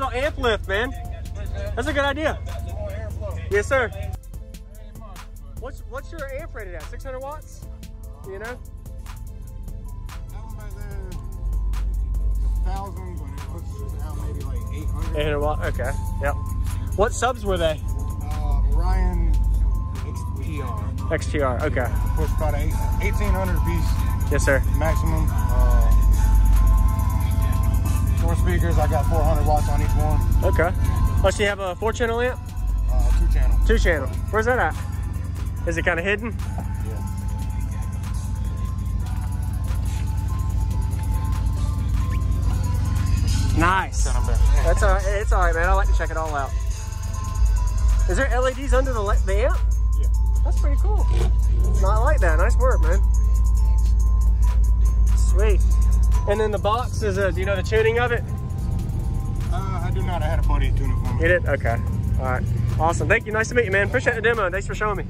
out amp lift, man. That's a good idea. Yes, sir. What's your amp rated at? 600 watts? You know? That one back there, 1,000, but it was now maybe like 800. 800 watt. Okay. Yep. What subs were they? Orion XTR. XTR. Okay. Push about 1,800 piece. Yes, sir. Maximum. 4 speakers. I got 400 watts on each one. Okay. Oh, so you have a 4-channel amp? 2-channel. 2-channel. Where's that at? Is it kind of hidden? Yeah. Nice. That's all right. It's all right, man. I like to check it all out. Is there LEDs under the amp? Yeah. That's pretty cool. I like that. Nice work, man. Sweet. And then the box is do you know the tuning of it? I do not. I had a buddy tune it for me. You did? Okay. All right. Awesome. Thank you. Nice to meet you, man. Appreciate the demo. Thanks for showing me.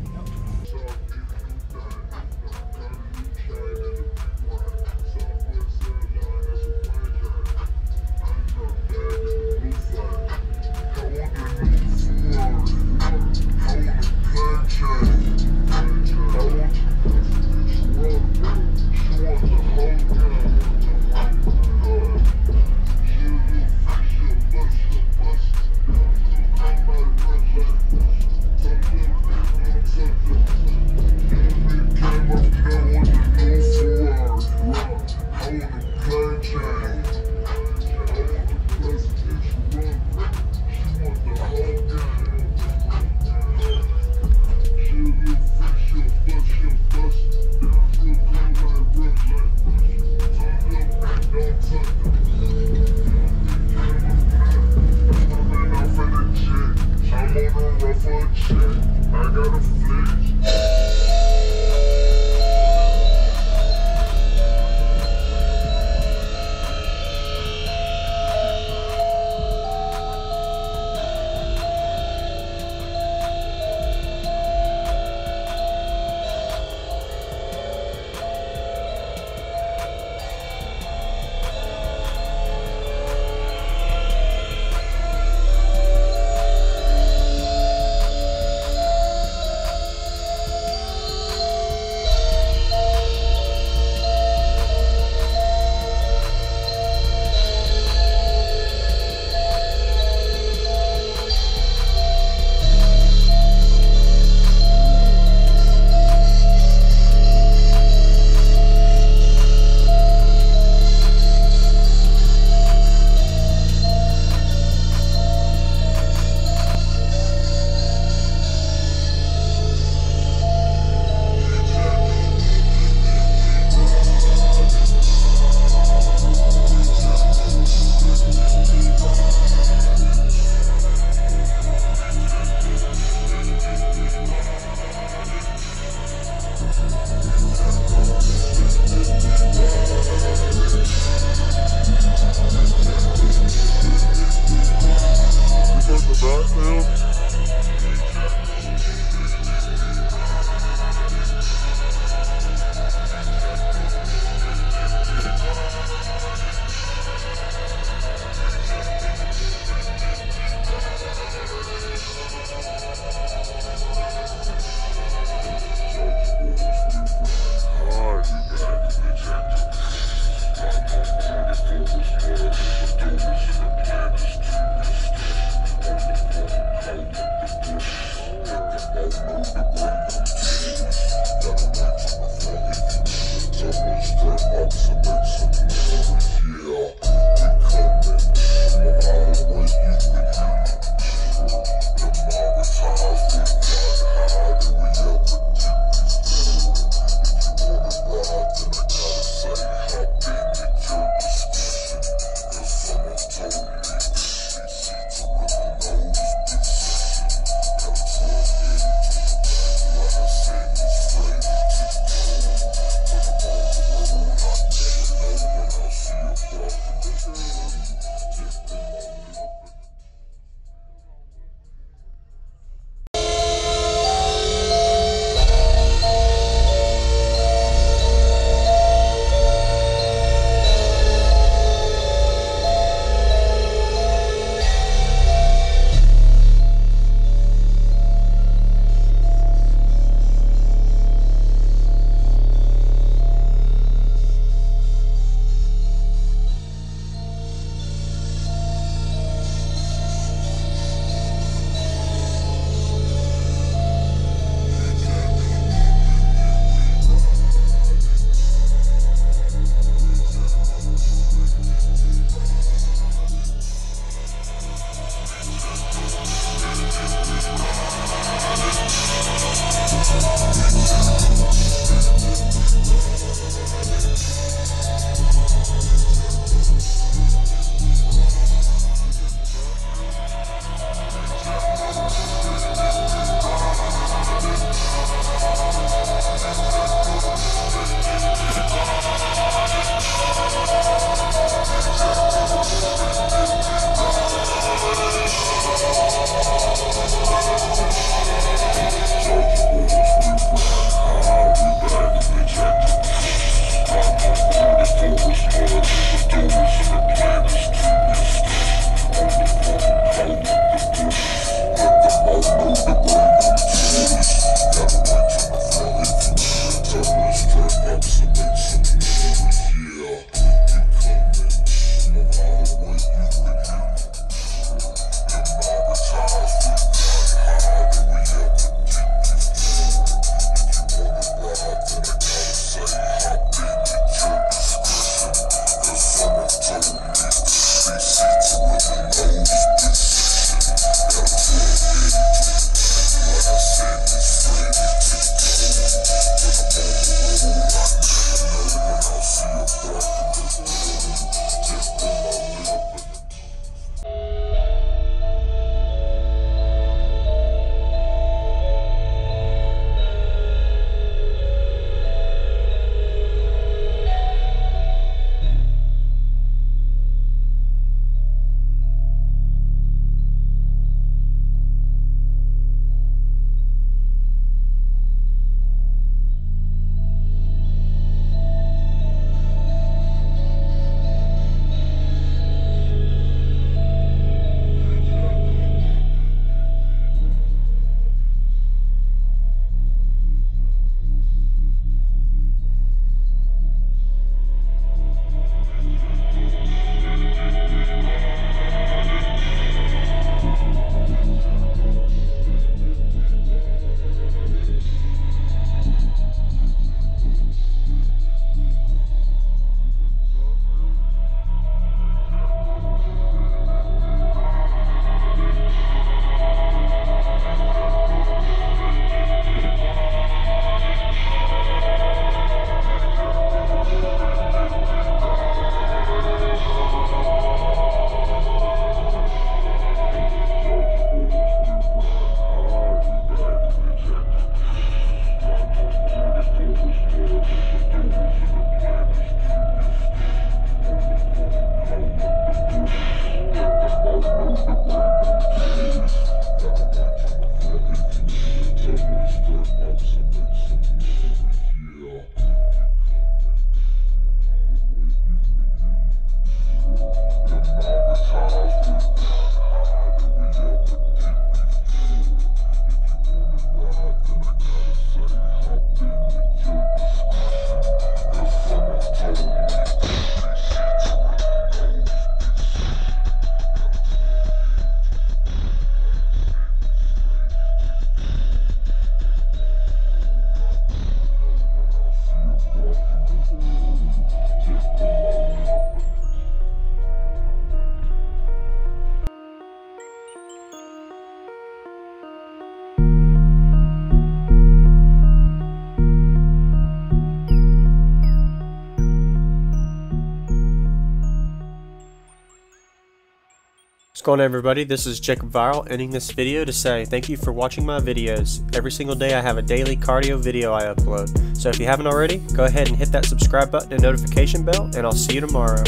going on, everybody? This is JacobViral ending this video to say thank you for watching my videos. Every single day I have a daily cardio video I upload. So if you haven't already, go ahead and hit that subscribe button and notification bell, and I'll see you tomorrow.